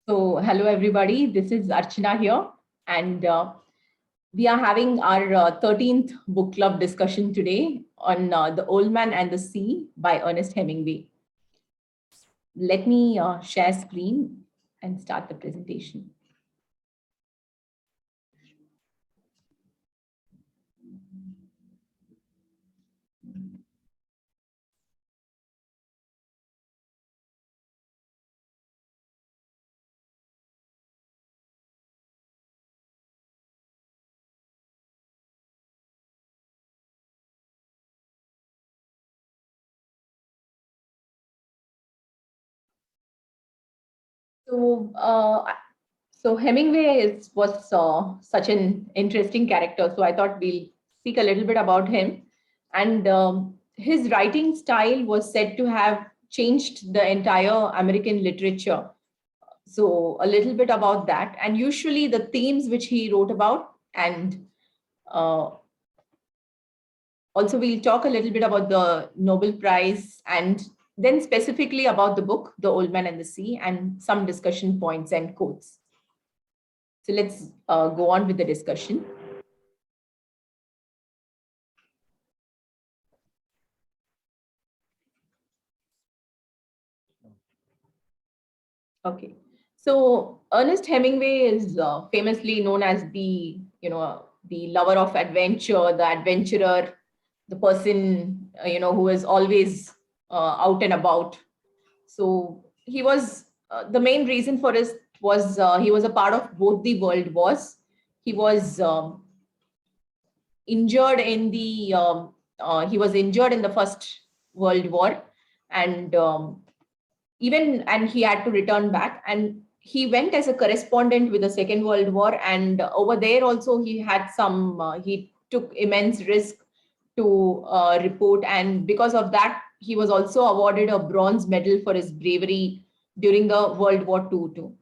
So, hello everybody. This is Archana here, and we are having our 13th book club discussion today on The Old Man and the Sea by Ernest Hemingway. Let me share screen and start the presentation. So, Hemingway was such an interesting character. So I thought we'll speak a little bit about him. And his writing style was said to have changed the entire American literature. So a little bit about that, and usually the themes which he wrote about, and uh, also we'll talk a little bit about the Nobel Prize, and then specifically about the book, The Old Man and the Sea, and some discussion points and quotes. So let's go on with the discussion. Okay. So Ernest Hemingway is famously known as the lover of adventure, the adventurer, the person, who is always out and about. So he was the main reason for this was he was a part of both the world wars. He was injured in the he was injured in the First World War, and and he had to return back, and he went as a correspondent with the Second World War, and over there also he had some he took immense risk to report, and because of that he was also awarded a bronze medal for his bravery during the World War II too.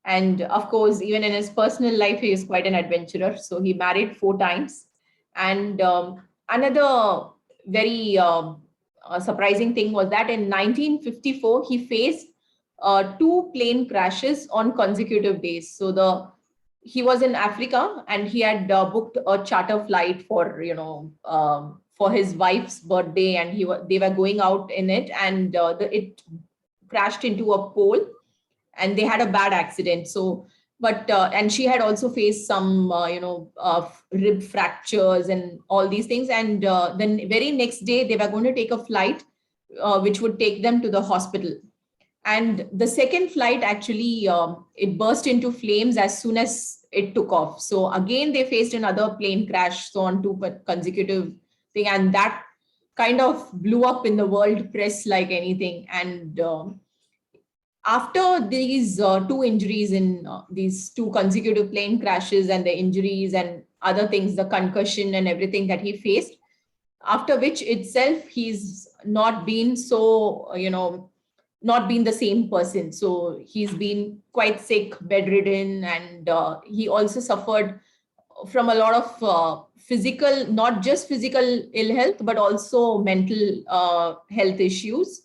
And of course, even in his personal life, he is quite an adventurer. So he married 4 times. And another very surprising thing was that in 1954, he faced two plane crashes on consecutive days. So he was in Africa, and he had booked a charter flight for for his wife's birthday, and they were going out in it, and it crashed into a pole, and they had a bad accident. So but and she had also faced some rib fractures and all these things, and then very next day they were going to take a flight which would take them to the hospital. And the second flight actually it burst into flames as soon as it took off. So again they faced another plane crash, so on two consecutive thing, and that kind of blew up in the world press like anything. And after these two injuries in these two consecutive plane crashes, and the injuries and other things, the concussion and everything that he faced, after which itself he's not been so not been the same person. So he's been quite sick, bedridden, and he also suffered from a lot of physical, not just physical ill health, but also mental health issues.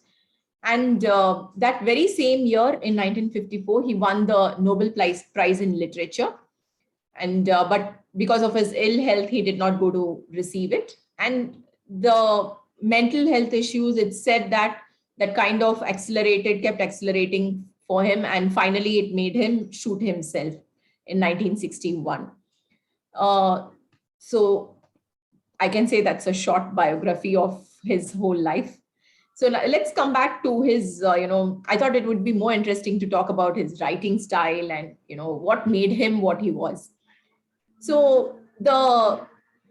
And that very same year in 1954, he won the Nobel Prize in Literature. And but because of his ill health, he did not go to receive it. And the mental health issues, it's said that that kind of kept accelerating for him. And finally, it made him shoot himself in 1961. Uh, so I can say that's a short biography of his whole life. So let's come back to his, I thought it would be more interesting to talk about his writing style and, what made him what he was. So the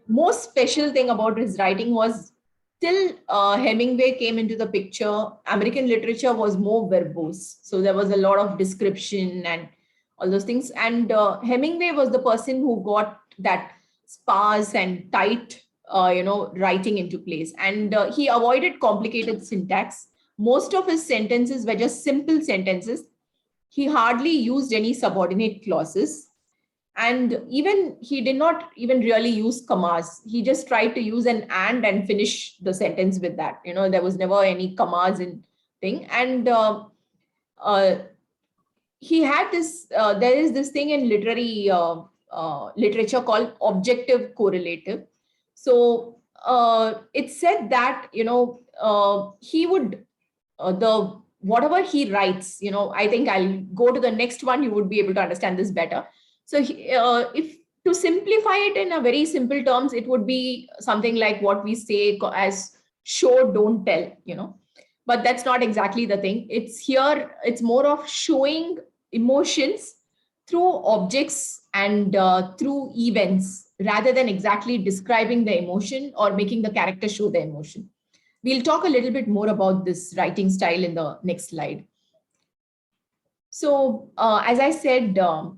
most special thing about his writing was till Hemingway came into the picture, American literature was more verbose. So there was a lot of description and all those things. And Hemingway was the person who got that sparse and tight, writing into place. And he avoided complicated syntax. Most of his sentences were just simple sentences. He hardly used any subordinate clauses, and even he did not even really use commas. He just tried to use an and finish the sentence with that. There was never any commas in thing. And uh, he had this, there is this thing in literary literature called objective correlative. So it's said that, he would, the whatever he writes, I think I'll go to the next one, you would be able to understand this better. So if to simplify it in a very simple terms, it would be something like what we say as show, don't tell, but that's not exactly the thing. It's more of showing emotions through objects and through events rather than exactly describing the emotion or making the character show the emotion. We'll talk a little bit more about this writing style in the next slide. So, as I said, uh,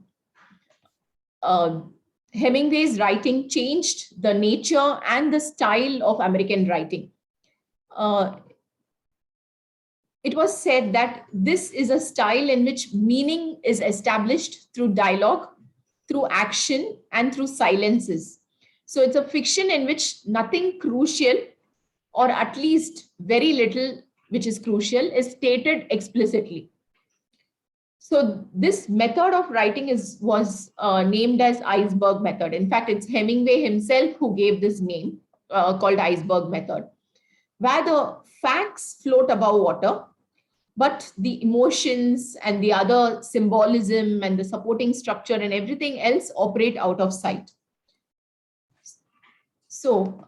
Hemingway's writing changed the nature and the style of American writing. It was said that this is a style in which meaning is established through dialogue, through action, and through silences. So it's a fiction in which nothing crucial, or at least very little which is crucial, is stated explicitly. So this method of writing was named as iceberg method. In fact, it's Hemingway himself who gave this name, called iceberg method, where the facts float above water, but the emotions and the other symbolism and the supporting structure and everything else operate out of sight. So,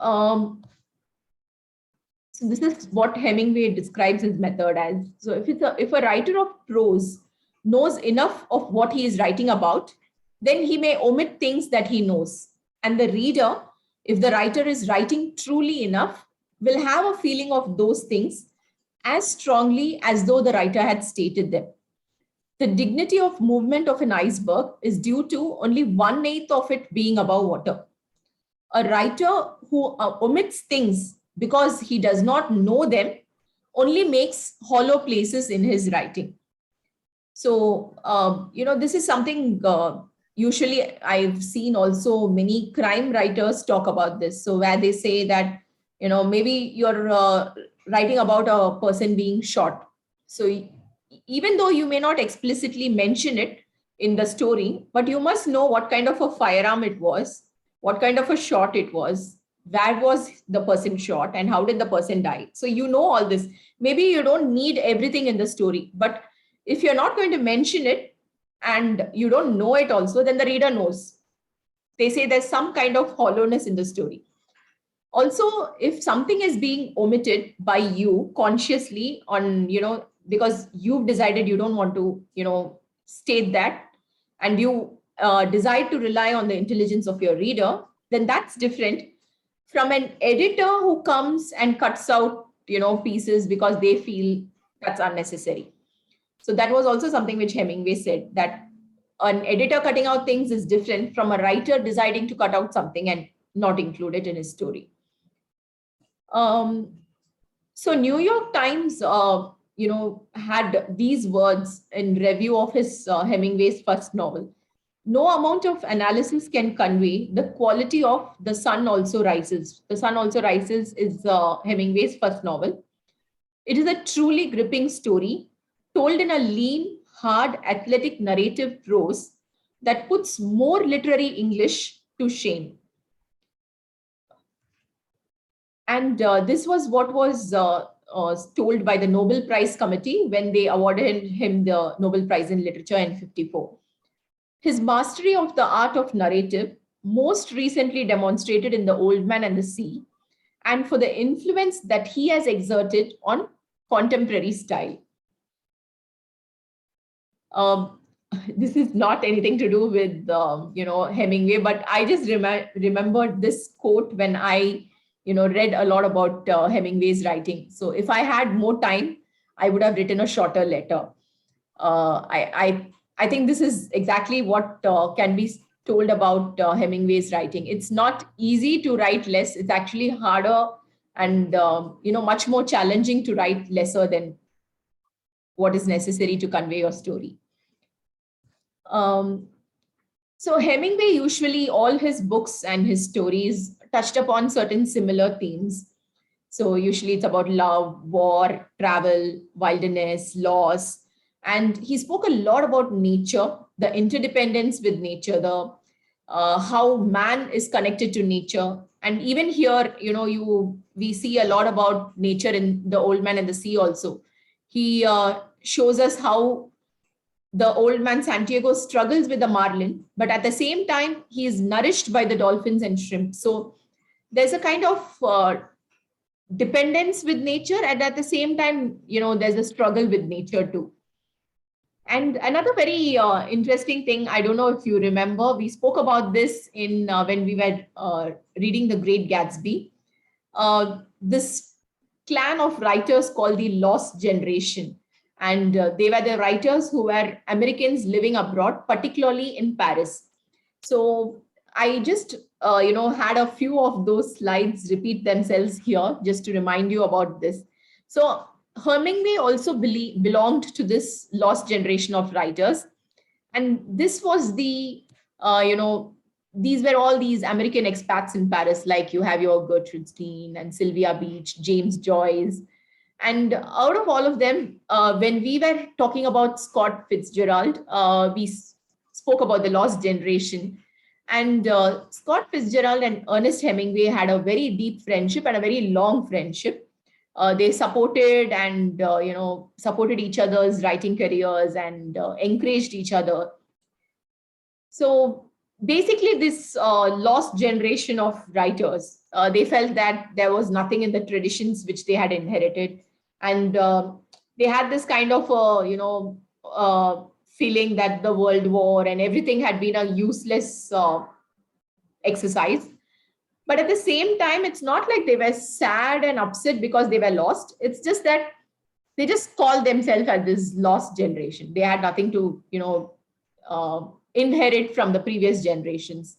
so this is what Hemingway describes his method as. So if a writer of prose knows enough of what he is writing about, then he may omit things that he knows. And the reader, if the writer is writing truly enough, will have a feeling of those things as strongly as though the writer had stated them. The dignity of movement of an iceberg is due to only 1/8 of it being above water. A writer who omits things because he does not know them only makes hollow places in his writing. So, this is something usually I've seen also many crime writers talk about this. So where they say that, maybe you're writing about a person being shot. So even though you may not explicitly mention it in the story, but you must know what kind of a firearm it was, what kind of a shot it was, where was the person shot, and how did the person die. So you know all this. Maybe you don't need everything in the story, but if you're not going to mention it and you don't know it also, then the reader knows. They say there's some kind of hollowness in the story. Also, if something is being omitted by you consciously because you've decided you don't want to, state that, and you decide to rely on the intelligence of your reader, then that's different from an editor who comes and cuts out, pieces because they feel that's unnecessary. So that was also something which Hemingway said, that an editor cutting out things is different from a writer deciding to cut out something and not include it in his story. So New York Times, had these words in review of his Hemingway's first novel. No amount of analysis can convey the quality of The Sun Also Rises. The Sun Also Rises is Hemingway's first novel. It is a truly gripping story told in a lean, hard, athletic narrative prose that puts more literary English to shame. And this was what was told by the Nobel Prize Committee when they awarded him the Nobel Prize in Literature in 1954. His mastery of the art of narrative, most recently demonstrated in The Old Man and the Sea, and for the influence that he has exerted on contemporary style. This is not anything to do with Hemingway, but I just remembered this quote when I read a lot about Hemingway's writing. So if I had more time, I would have written a shorter letter. I think this is exactly what can be told about Hemingway's writing. It's not easy to write less. It's actually harder and much more challenging to write lesser than what is necessary to convey your story. So Hemingway, usually all his books and his stories touched upon certain similar themes. So usually it's about love, war, travel, wilderness, loss, And he spoke a lot about nature, the interdependence with nature, the how man is connected to nature. And even here, we see a lot about nature in The Old Man and the Sea also. He shows us how the old man Santiago struggles with the marlin, but at the same time, he is nourished by the dolphins and shrimp. So there's a kind of dependence with nature, and at the same time, there's a struggle with nature too. And another very interesting thing, I don't know if you remember, we spoke about this in when we were reading The Great Gatsby. This clan of writers called the Lost Generation. And they were the writers who were Americans living abroad, particularly in Paris. So I just, had a few of those slides repeat themselves here just to remind you about this. So Hemingway also belonged to this lost generation of writers. And this was these were all these American expats in Paris, like you have your Gertrude Stein and Sylvia Beach, James Joyce. And out of all of them, when we were talking about Scott Fitzgerald, we spoke about the lost generation. And Scott Fitzgerald and Ernest Hemingway had a very deep friendship and a very long friendship. They supported and supported each other's writing careers and encouraged each other. So basically, this lost generation of writers, they felt that there was nothing in the traditions which they had inherited, and they had this kind of feeling that the World War and everything had been a useless exercise. But at the same time, it's not like they were sad and upset because they were lost. It's just that they just called themselves as this lost generation. They had nothing to, inherit from the previous generations.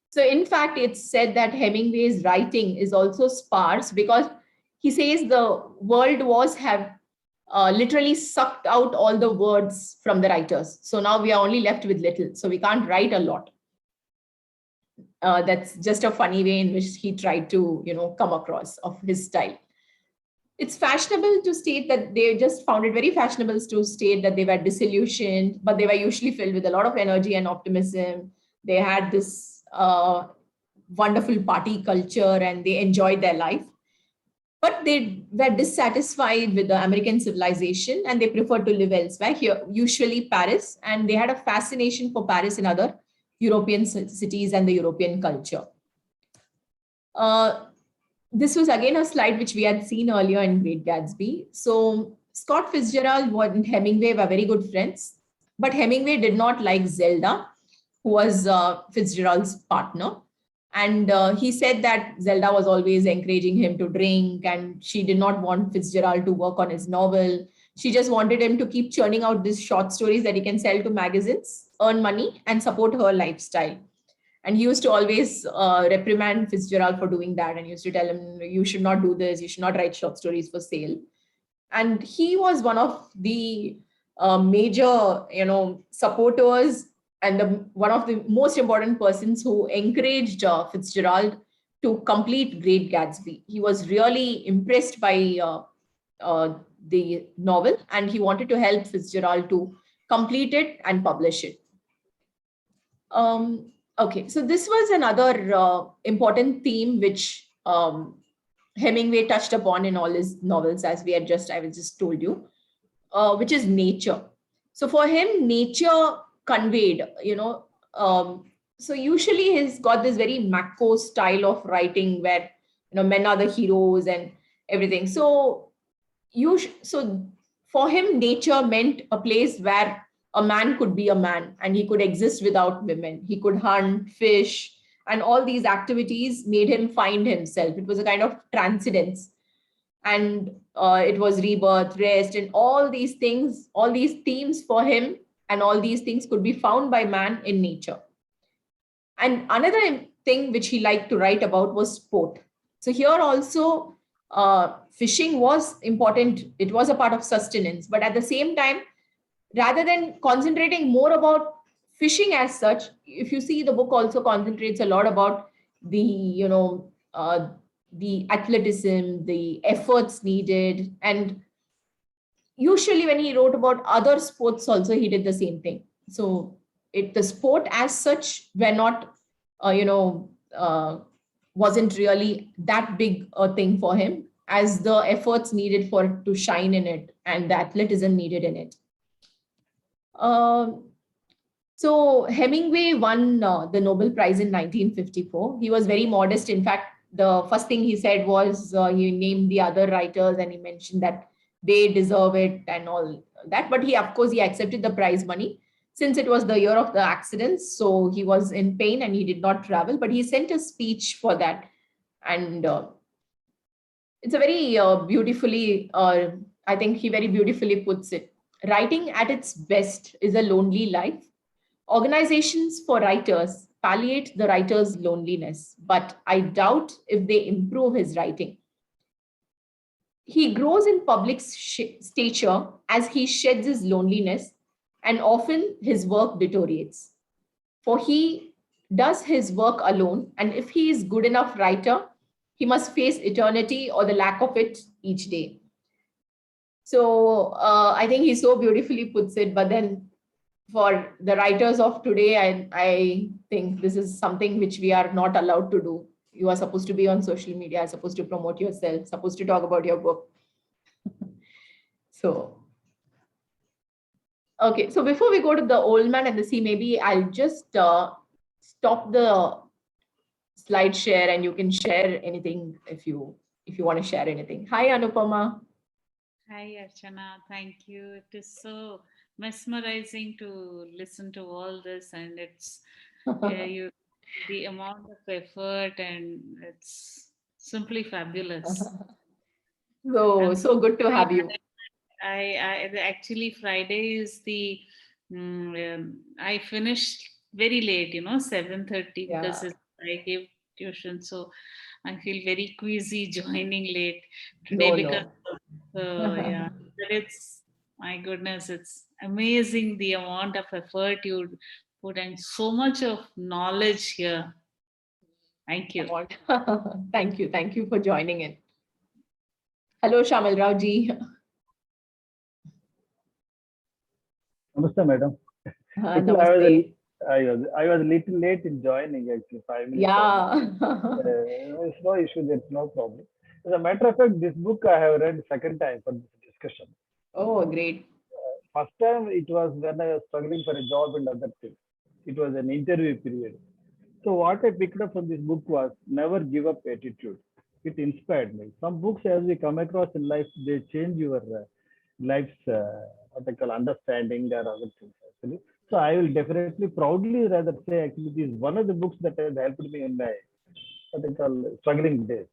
So in fact, it's said that Hemingway's writing is also sparse because he says the world wars have literally sucked out all the words from the writers. So now we are only left with little. So we can't write a lot. That's just a funny way in which he tried to, come across of his style. It's fashionable to state that they just found it very fashionable to state that they were disillusioned, but they were usually filled with a lot of energy and optimism. They had this wonderful party culture and they enjoyed their life. But they were dissatisfied with the American civilization and they preferred to live elsewhere, here, usually Paris. And they had a fascination for Paris and other European cities and the European culture. This was again a slide which we had seen earlier in Great Gatsby. So Scott Fitzgerald and Hemingway were very good friends, but Hemingway did not like Zelda, who was Fitzgerald's partner. And he said that Zelda was always encouraging him to drink, and she did not want Fitzgerald to work on his novel. She just wanted him to keep churning out these short stories that he can sell to magazines, earn money, and support her lifestyle. And he used to always reprimand Fitzgerald for doing that. And he used to tell him, you should not do this. You should not write short stories for sale. And he was one of the major, supporters and one of the most important persons who encouraged Fitzgerald to complete Great Gatsby. He was really impressed by the novel, and he wanted to help Fitzgerald to complete it and publish it. Okay, so this was another important theme which Hemingway touched upon in all his novels, as I was just told you, which is nature. So for him, nature conveyed, so usually he's got this very Mako style of writing where, men are the heroes and everything. So for him, nature meant a place where a man could be a man and he could exist without women. He could hunt, fish, and all these activities made him find himself. It was a kind of transcendence. And it was rebirth, rest, and all these things, all these themes for him, and all these things could be found by man in nature. And another thing which he liked to write about was sport. So here also, fishing was important. It was a part of sustenance. But at the same time, rather than concentrating more about fishing as such, if you see, the book also concentrates a lot about the, the athleticism, the efforts needed. And usually when he wrote about other sports also, he did the same thing. So the sport as such were not, wasn't really that big a thing for him as the efforts needed for to shine in it and the athleticism needed in it. Um, so Hemingway won the Nobel Prize in 1954. He was very modest. In fact, the first thing he said was he named the other writers and he mentioned that they deserve it and all that. But he, of course, he accepted the prize money since it was the year of the accidents. So he was in pain and he did not travel. But he sent a speech for that, and it's a very beautifully. I think he very beautifully puts it. Writing at its best is a lonely life. Organizations for writers palliate the writer's loneliness, but I doubt if they improve his writing. He grows in public stature as he sheds his loneliness, and often his work deteriorates. For he does his work alone, and if he is good enough writer, he must face eternity or the lack of it each day. So I think he so beautifully puts it, but then for the writers of today, I think this is something which we are not allowed to do. You are supposed to be on social media, supposed to promote yourself, supposed to talk about your book. So, okay. So before we go to the Old Man and the Sea, maybe I'll just stop the slide share and you can share anything if you want to share anything. Hi, Anupama. Hi, Archana. Thank you. It is so mesmerizing to listen to all this, and it's you the amount of effort, and it's simply fabulous. I'm So good to sorry have you. that I actually Friday is the I finished very late, 7:30 because Yeah. I gave tuition, so I feel very queasy joining late today No, because no. yeah, but it's my goodness, it's amazing the amount of effort you put and so much of knowledge here. Thank you. Thank you. Thank you for joining in. Hello, Shamil Rao ji. Namaste, madam. Actually, Namaste. I was a little late in joining. Actually, 5 minutes early. Yeah. It's no issue. There's no problem. As a matter of fact, this book I have read second time for this discussion. Oh, great. First time it was when I was struggling for a job and other things. It was an interview period. So what I picked up from this book was never give up attitude. It inspired me. Some books, as we come across in life, they change your life's what I call understanding or other things actually. So I will definitely proudly rather say actually this is one of the books that has helped me in my what I call struggling days.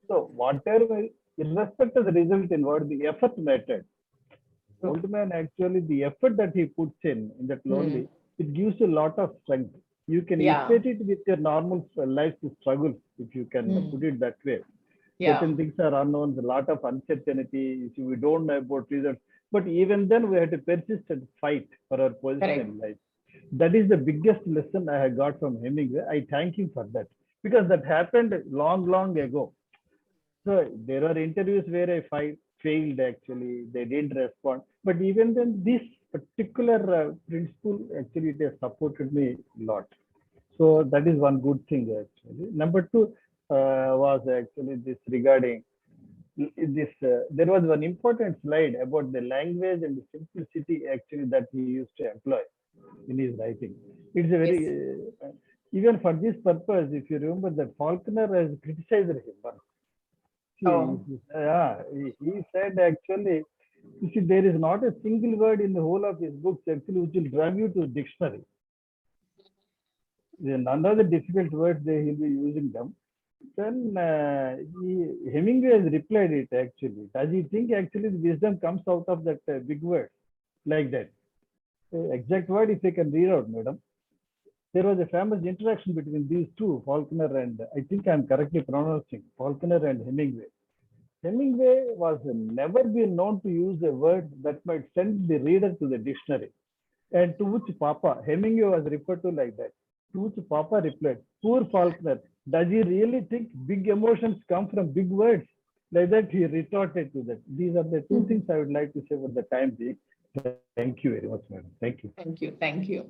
So whatever, irrespective of the result involved, the effort mattered. Old man actually the effort that he puts in that Hmm. lonely, it gives you a lot of strength. You can Yeah. equate it with your normal life struggles, if you can put Hmm. it that way. Yeah. Certain things are unknowns, a lot of uncertainty, we don't know about results. But even then, we have to persist and fight for our position Correct. in life. That is the biggest lesson I have got from Hemingway. I thank him for that because that happened long, long ago. So there are interviews where failed actually, they didn't respond. But even then, this particular principle actually it has supported me a lot. So that is one good thing actually. Number two was actually this regarding this. There was one important slide about the language and the simplicity actually that he used to employ in his writing. It's a very Yes. even for this purpose, if you remember that Faulkner has criticized him once. Oh. Yeah, he said actually, you see, there is not a single word in the whole of his books actually which will drive you to the dictionary. None of the difficult words they will be using them. Then Hemingway has replied it actually. Does he think actually the wisdom comes out of that big word like that? Exact word if I can read out, madam. There was a famous interaction between these two, Faulkner and I think I'm correctly pronouncing Faulkner and Hemingway. Hemingway was never been known to use a word that might send the reader to the dictionary. And to which Papa, Hemingway was referred to like that. To which Papa replied, poor Faulkner, does he really think big emotions come from big words? Like that, he retorted to that. These are the two things I would like to say about the time being. Thank you very much, madam. Thank you. Thank you. Thank you.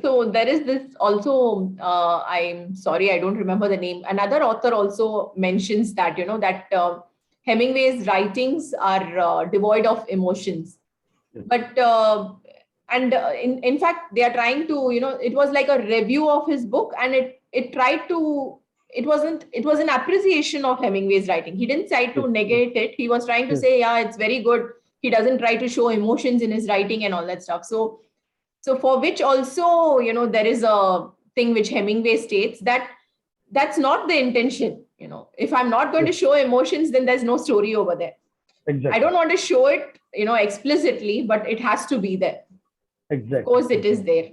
So there is this also, I'm sorry, I don't remember the name. Another author also mentions that, that Hemingway's writings are devoid of emotions. Yes. But, in fact, they are trying to, it was like a review of his book, and it tried to, it was an appreciation of Hemingway's writing. He didn't try to Yes. negate it. He was trying to Yes. say, yeah, it's very good. He doesn't try to show emotions in his writing and all that stuff. So for which also, there is a thing which Hemingway states that that's not the intention. If I'm not going to show emotions, then there's no story over there. Exactly. I don't want to show it, explicitly, but it has to be there. Exactly. Of course, it is there.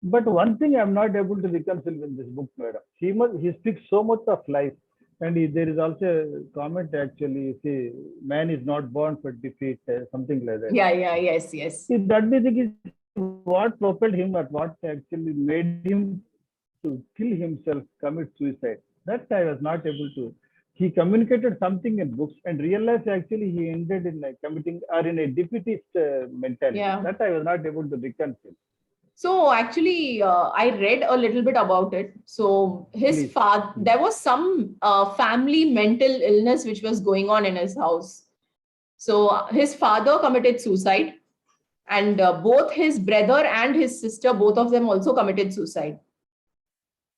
But one thing I'm not able to reconcile with this book, madam. He speaks so much of life. And there is also a comment actually, see, man is not born for defeat, something like that. Yeah, yes. See, that basically is what propelled him, or what actually made him to kill himself, commit suicide. That I was not able to. He communicated something in books and realized actually he ended in like committing or in a defeatist mentality. Yeah. That I was not able to reconcile. So actually, I read a little bit about it. So his Please. father, there was some family mental illness which was going on in his house. So his father committed suicide, and both his brother and his sister, both of them also committed suicide.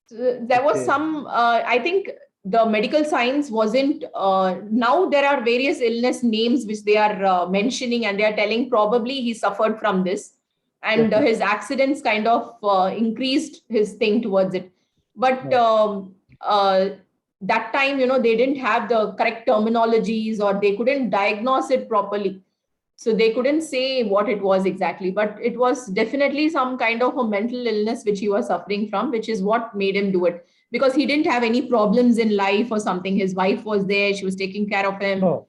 So there was Okay. some, I think the medical science wasn't, now there are various illness names which they are mentioning, and they are telling probably he suffered from this. And Yes. his accidents kind of increased his thing towards it. But that time, they didn't have the correct terminologies, or they couldn't diagnose it properly. So they couldn't say what it was exactly, but it was definitely some kind of a mental illness which he was suffering from, which is what made him do it. Because he didn't have any problems in life or something. His wife was there, she was taking care of him. No.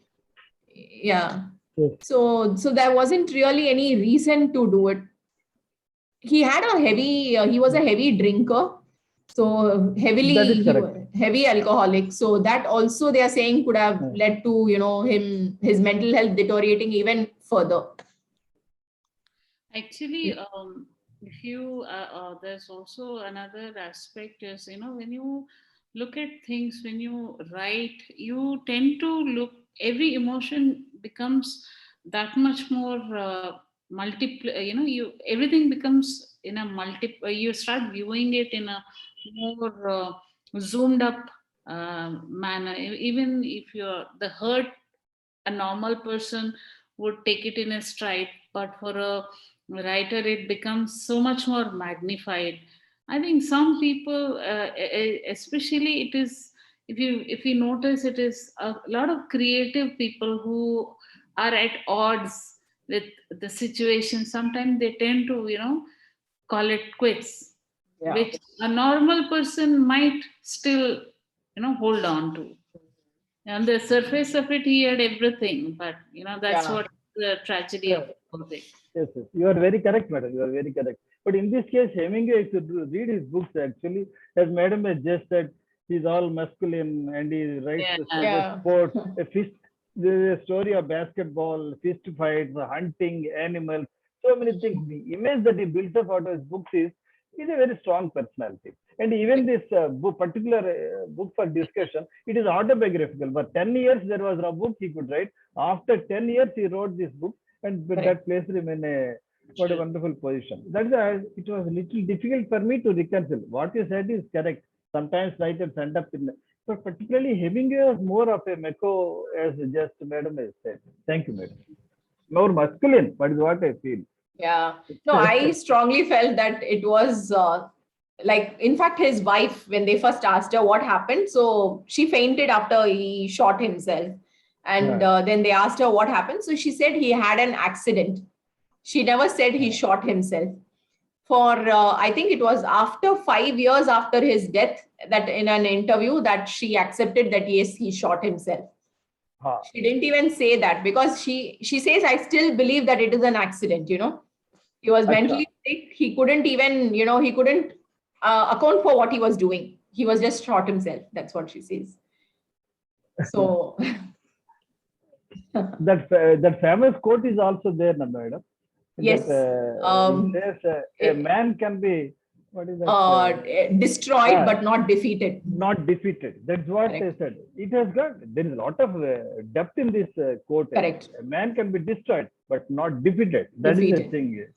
Yeah. Yes. So there wasn't really any reason to do it. He had he was a heavy drinker. So That is correct. heavy alcoholic. So that also they are saying could have led to, his mental health deteriorating even further. Actually, if you there's also another aspect is, when you look at things, when you write, you tend to look, every emotion becomes that much more you, everything becomes in a you start viewing it in a more zoomed up manner. Even if you're the hurt, a normal person would take it in a stride, but for a writer it becomes so much more magnified. I think some people, especially it is, if you notice, it is a lot of creative people who are at odds with the situation. Sometimes they tend to, call it quits, Yeah. which a normal person might still, hold on to. On the surface of it, he had everything, but that's Yeah. what the tragedy of the whole thing. Yes, yes. You are very correct, madam. You are very correct. But in this case, Hemingway, if you read his books, actually, as madam has just said, he's all masculine and he writes Yeah. sports, a fist, the story of basketball, fist fights, hunting, animals, so many things. The image that he builds up out of his books is a very strong personality. And even this particular book for discussion, it is autobiographical. For 10 years, there was a book he could write. After 10 years, he wrote this book, and that placed him in a what a wonderful position. That's why it was a little difficult for me to reconcile. What you said is correct. Sometimes writers end up in, but particularly Hemingway was more of a Meko, as just madam has said. Thank you, madam. More masculine, but is what I feel. Yeah. No, I strongly felt that it was like, in fact, his wife, when they first asked her what happened, so she fainted after he shot himself. And then they asked her what happened. So she said he had an accident. She never said he shot himself. For, I think it was after 5 years after his death, that in an interview that she accepted that yes, he shot himself. She didn't even say that, because she says, I still believe that it is an accident, He was mentally sick. He couldn't even, he couldn't account for what he was doing. He was just shot himself. That's what she says. So That famous quote is also there, Nanda madam. yes, It says a man can be, what is that? destroyed but not defeated. Not defeated. That's what they Correct. said. It has got, there is a lot of depth in this quote. Correct. A man can be destroyed but not defeated. That is the Defeated. thing.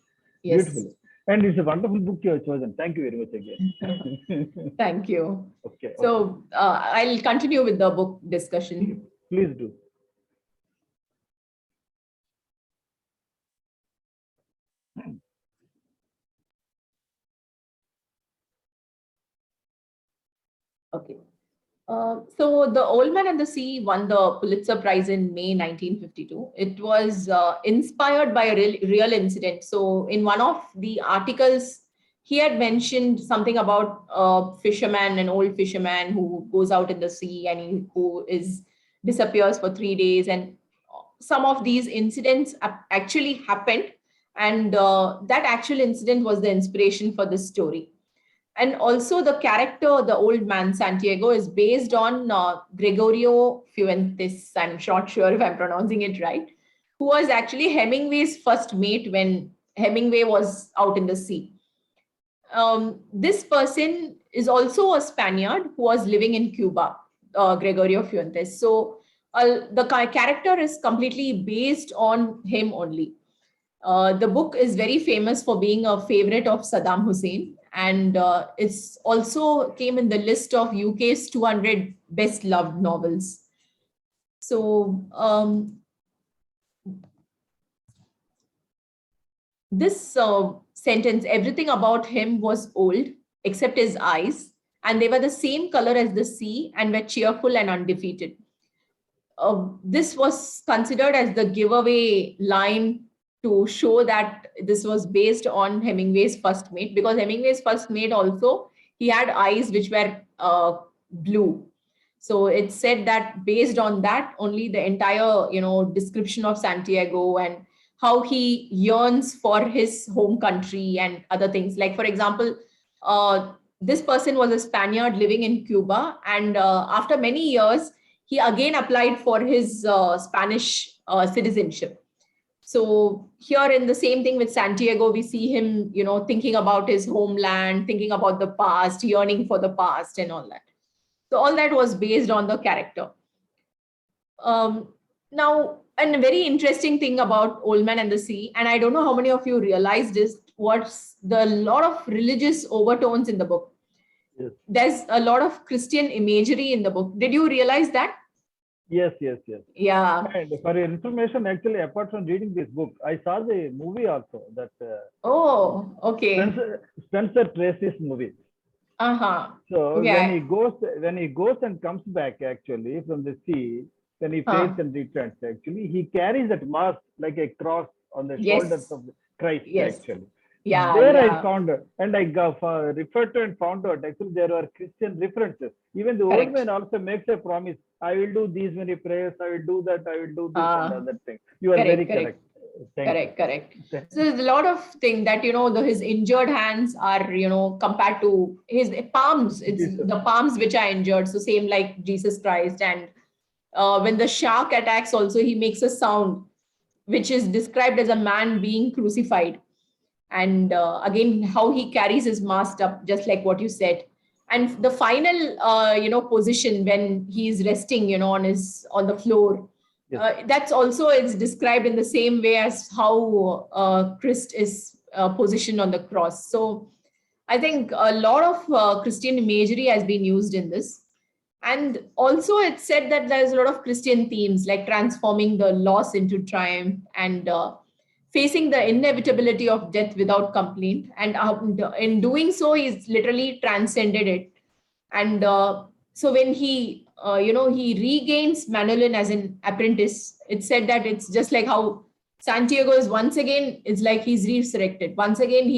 Yes. Beautiful. And it's a wonderful book you have chosen. Thank you very much again. Thank you. Okay. So I'll continue with the book discussion. Please do. Okay. So The Old Man and the Sea won the Pulitzer Prize in May 1952. It was inspired by a real incident. So in one of the articles, he had mentioned something about a fisherman, an old fisherman who goes out in the sea and who disappears for 3 days. And some of these incidents actually happened. And that actual incident was the inspiration for this story. And also the character, the old man Santiago, is based on Gregorio Fuentes. I'm not sure if I'm pronouncing it right, who was actually Hemingway's first mate when Hemingway was out in the sea. This person is also a Spaniard who was living in Cuba, Gregorio Fuentes. So the character is completely based on him only. The book is very famous for being a favorite of Saddam Hussein, and it's also came in the list of UK's 200 best loved novels. So this sentence, everything about him was old except his eyes, and they were the same color as the sea and were cheerful and undefeated. This was considered as the giveaway line to show that this was based on Hemingway's first mate, because Hemingway's first mate also, he had eyes which were blue. So it said that based on that, only the entire, description of Santiago and how he yearns for his home country and other things. Like, for example, this person was a Spaniard living in Cuba, and after many years, he again applied for his Spanish citizenship. So here in the same thing with Santiago, we see him, thinking about his homeland, thinking about the past, yearning for the past and all that. So all that was based on the character. Now, and a very interesting thing about Old Man and the Sea, and I don't know how many of you realized this, what's the lot of religious overtones in the book. Yes. There's a lot of Christian imagery in the book. Did you realize that? Yes. Yeah. And for your information, actually, apart from reading this book, I saw the movie also. That. Oh, okay. Spencer Tracy's movie. So yeah. when he goes and comes back actually from the sea, when he prays and returns, actually he carries that mask like a cross on the shoulders of Christ. Actually. Yeah. I found it, and I referred to and found out actually there were Christian references. Even the old man also makes a promise: I will do these many prayers, I will do that, I will do this and other thing. You are very correct. Correct. So there's a lot of things that, his injured hands are, compared to his palms. It's Jesus. The palms which are injured. So same like Jesus Christ. And when the shark attacks also, he makes a sound, which is described as a man being crucified. And again, how he carries his mask up, just like what you said. And the final, position when he's resting, on the floor. Yes. That's also is described in the same way as how Christ is positioned on the cross. So I think a lot of Christian imagery has been used in this. And also it's said that there's a lot of Christian themes like transforming the loss into triumph and facing the inevitability of death without complaint. And in doing so, he's literally transcended it. And so when he regains Manolin as an apprentice, it's said that it's just like how Santiago is once again, it's like he's resurrected. Once again,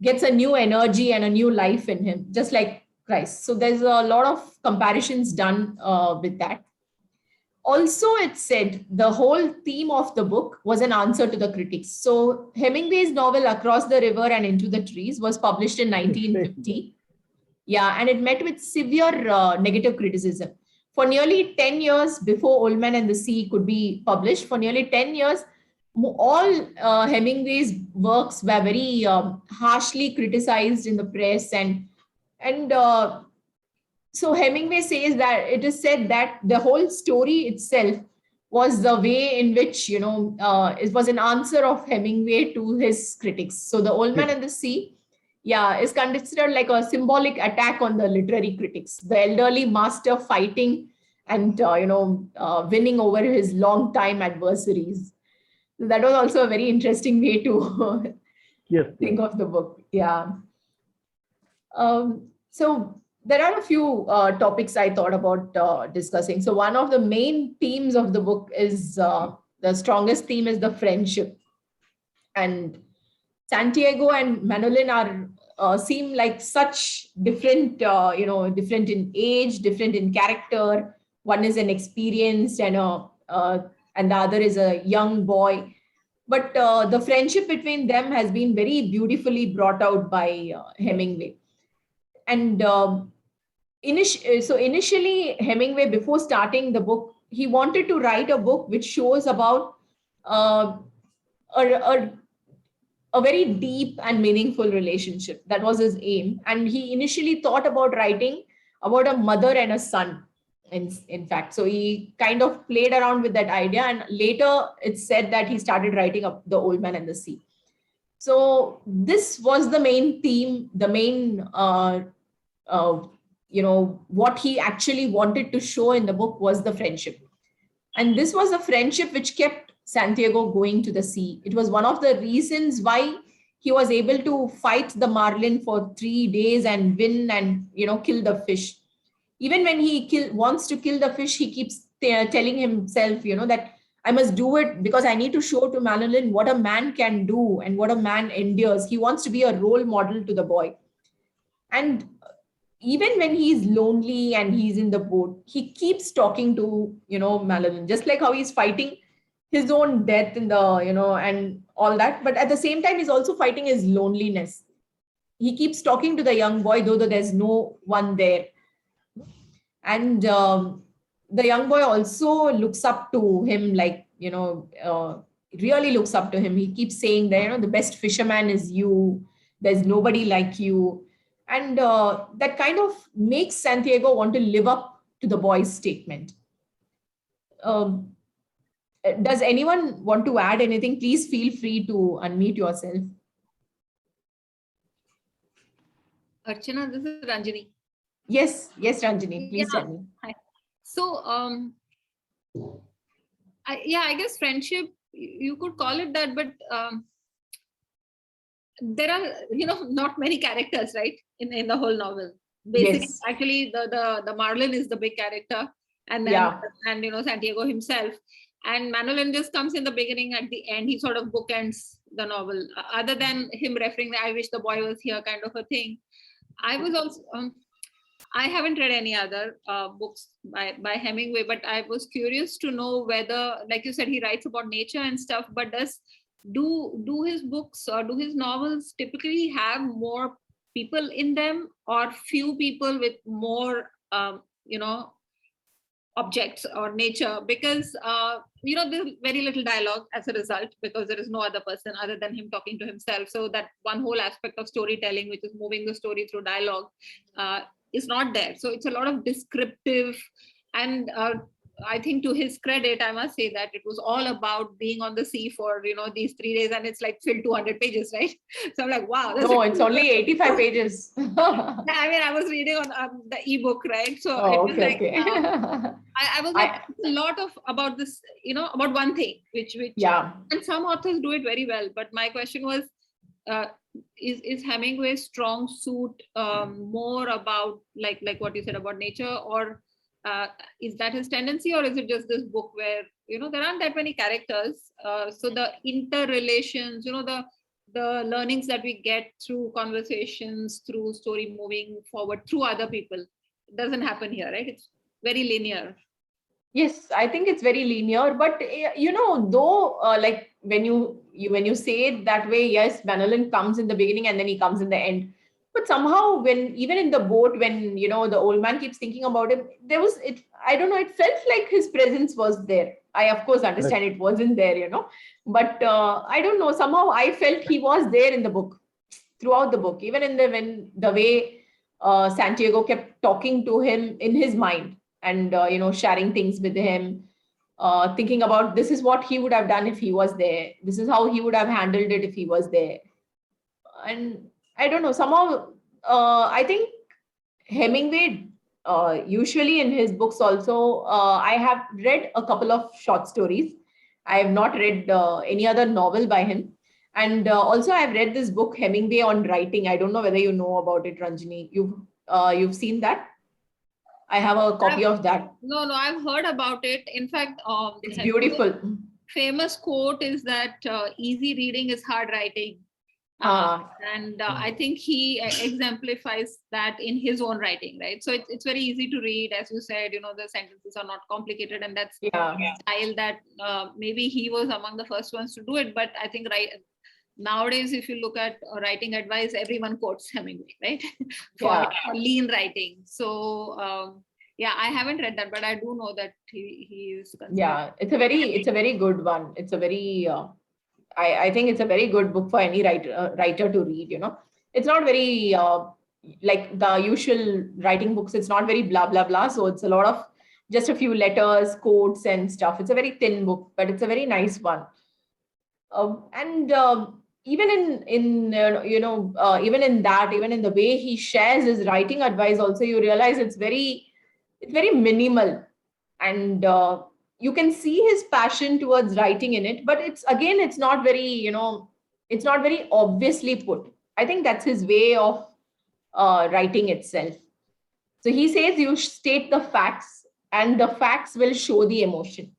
gets a new energy and a new life in him, just like Christ. So there's a lot of comparisons done with that. Also, it said the whole theme of the book was an answer to the critics. So Hemingway's novel Across the River and Into the Trees was published in 1950. Yeah, and it met with severe negative criticism. for nearly 10 years before Old Man and the Sea could be published, for nearly 10 years, all Hemingway's works were very harshly criticized in the press. And so Hemingway says that it is said that the whole story itself was the way in which, it was an answer of Hemingway to his critics. So The Old Man and the Sea, yeah, is considered like a symbolic attack on the literary critics, the elderly master fighting and, winning over his long-time adversaries. That was also a very interesting way to Yes, think of the book. Yeah. So there are a few topics I thought about discussing. So one of the main themes of the book is the strongest theme is the friendship. And Santiago and Manolin are seem like such different, different in age, different in character. One is an experienced and the other is a young boy. But the friendship between them has been very beautifully brought out by Hemingway. And so initially, Hemingway, before starting the book, he wanted to write a book which shows about uh, a, a very deep and meaningful relationship. That was his aim. And he initially thought about writing about a mother and a son, in fact. So he kind of played around with that idea. And later it's said that he started writing up The Old Man and the Sea. So this was the main theme, the main, what he actually wanted to show in the book was the friendship. And this was a friendship which kept Santiago going to the sea. It was one of the reasons why he was able to fight the marlin for 3 days and win and, kill the fish. Even when he wants to kill the fish, he keeps telling himself, that I must do it because I need to show to Manolin what a man can do and what a man endures. He wants to be a role model to the boy. And even when he's lonely and he's in the boat, he keeps talking to, Manolin, just like how he's fighting his own death in the, and all that. But at the same time, he's also fighting his loneliness. He keeps talking to the young boy, though there's no one there. And the young boy also looks up to him, like, really looks up to him. He keeps saying that, the best fisherman is you. There's nobody like you. And that kind of makes Santiago want to live up to the boy's statement. Does anyone want to add anything? Please feel free to unmute yourself. Archana, this is Ranjini. Yes, Ranjini, please tell me. Hi. So, I guess friendship, you could call it that, but there are, not many characters, right, in the whole novel. Basically, Yes. actually, the Marlin is the big character, and then Yeah. and Santiago himself, and Manolin just comes in the beginning. At the end, he sort of bookends the novel. Other than him referring, "I wish the boy was here," kind of a thing. I was also. I haven't read any other books by Hemingway, but I was curious to know whether, like you said, he writes about nature and stuff, but do his books or do his novels typically have more people in them, or few people with more, objects or nature? Because, there's very little dialogue as a result, because there is no other person other than him talking to himself. So that one whole aspect of storytelling, which is moving the story through dialogue, is not there. So it's a lot of descriptive, and I think to his credit, I must say that it was all about being on the sea for, these 3 days, and it's like filled 200 pages, right? So I'm like, wow. No, it's only 85 pages. I mean, I was reading on the ebook, right? So Oh, it was okay, like, okay. I was like, a lot of about this, about one thing, which Yeah. and some authors do it very well. But my question was, is Hemingway's strong suit more about like what you said about nature, or is that his tendency, or is it just this book where there aren't that many characters, so the interrelations, the learnings that we get through conversations, through story moving forward through other people, it doesn't happen here, right? It's very linear. Yes, I think it's very linear, but though, like when you say it that way, yes, Manolin comes in the beginning and then he comes in the end. But somehow when, even in the boat, when, you know, the old man keeps thinking about him, there was, it, I don't know, it felt like his presence was there. I of course understand it wasn't there, you know, but I don't know, somehow I felt he was there in the book, throughout the book, even in the, when the way Santiago kept talking to him in his mind, and you know, sharing things with him, thinking about this is what he would have done if he was there, this is how he would have handled it if he was there. And I don't know, somehow I think Hemingway, usually in his books also, I have read a couple of short stories. I have not read any other novel by him. And also I've read this book, Hemingway on Writing. I don't know whether you know about it, Ranjini. You've seen that? I have a copy of that. No, I've heard about it. In fact, It's beautiful. famous quote is that easy reading is hard writing. And I think he exemplifies that in his own writing, right? So it's very easy to read, as you said, you know, the sentences are not complicated, and that's Yeah. style that maybe he was among the first ones to do it. But I think nowadays, if you look at writing advice, everyone quotes Hemingway, right? for lean writing. So yeah, I haven't read that, but I do know that he is considered. Yeah, it's a very good one. It's a very I think it's a very good book for any writer to read, you know. It's not very like the usual writing books, it's not very blah blah blah, so it's a lot of just a few letters, quotes and stuff. It's a very thin book, but it's a very nice one. And even in you know, even in that, even in the way he shares his writing advice also, you realize it's very minimal. And you can see his passion towards writing in it, but it's not very, you know, it's not very obviously put. I think that's his way of writing itself. So he says you state the facts and the facts will show the emotion.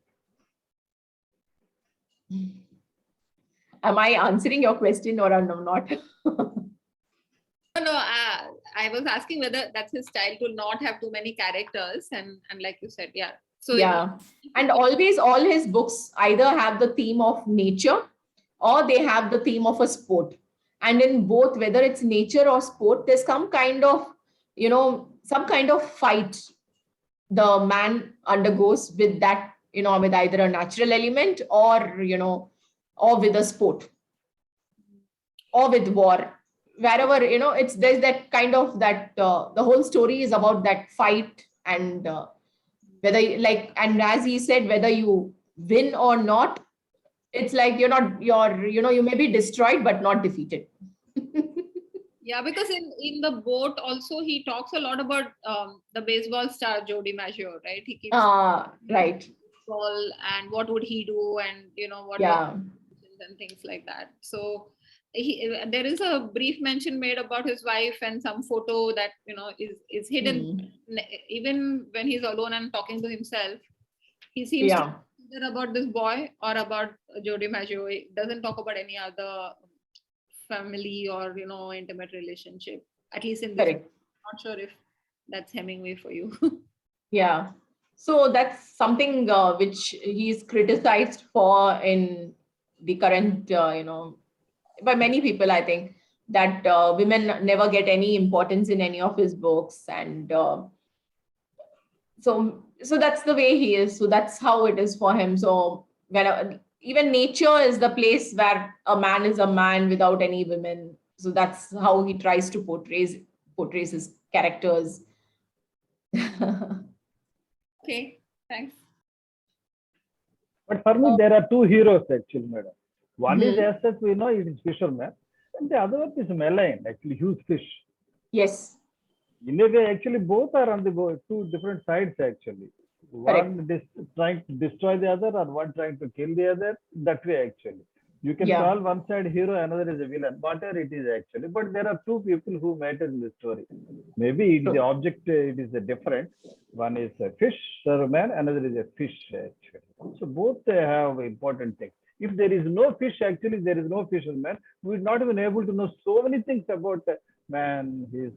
Am I answering your question or am I not? No, I was asking whether that's his style, to not have too many characters, and like you said, yeah. So Yeah, and always all his books either have the theme of nature or they have the theme of a sport. And in both, whether it's nature or sport, there's some kind of, you know, some kind of fight the man undergoes with that, you know, with either a natural element or, you know, or with a sport or with war. Wherever, you know, it's, there's that kind of that the whole story is about that fight. And whether like, and as he said, whether you win or not, it's like you're you know, you may be destroyed but not defeated. yeah, because in the boat also he talks a lot about the baseball star Joe DiMaggio, right? He keeps right. ball and what would he do, and you know what and things like that. So there is a brief mention made about his wife and some photo that, you know, is hidden. Even when he's alone and talking to himself, he seems to be either about this boy or about Joe DiMaggio. He doesn't talk about any other family or, you know, intimate relationship, at least in this. I'm not sure if that's Hemingway for you. Yeah, so that's something which he's criticized for in the current you know, by many people, I think, that women never get any importance in any of his books. And so that's the way he is, so that's how it is for him. So when even nature is the place where a man is a man without any women, so that's how he tries to portrays his characters. Okay, thanks. But for me, there are two heroes actually, madam. One is, as such, we know, it is fisherman, and the other one is Malayan, actually huge fish. Yes. In a way, actually, both are on the two different sides actually. One trying to destroy the other, or one trying to kill the other. That way, actually, you can call one side hero, another is a villain, whatever it is actually. But there are two people who matter in the story. Maybe the object it is different. One is a fisherman, another is a fish actually. So both have important things. If there is no fish, actually, there is no fisherman. We would not even able to know so many things about man, his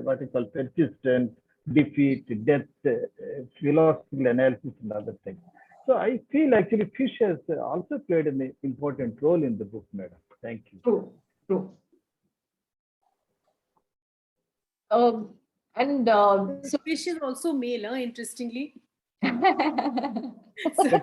what is called persistence, defeat, death, philosophical analysis, and other things. So I feel actually fish has also played an important role in the book, madam. Thank you. True. And So fish is also male, huh, interestingly. so So,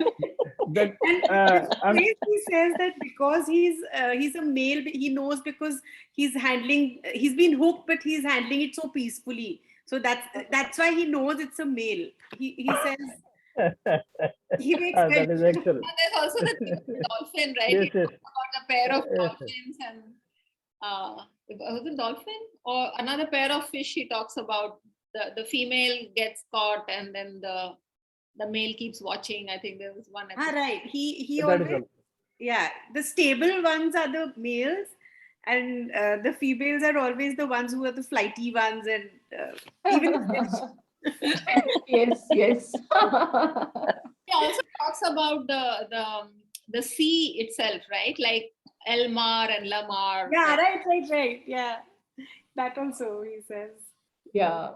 That and uh, there's a I'm, place he says that because he's a male, he knows because he's been hooked, but he's handling it so peacefully. So that's why he knows it's a male. He says he makes that is excellent. And there's also the thing of the dolphin, right? Yes, He yes, talks about a pair of yes, yes. dolphins and was it dolphin or another pair of fish? He talks about the female gets caught and then the male keeps watching. I think there was one episode. right. He That is always, yeah, the stable ones are the males, and the females are always the ones who are the flighty ones, and even the fish. yes, yes. He also talks about the sea itself, right? Like Elmar and Lamar. Yeah, right. Yeah, that also he says. Yeah.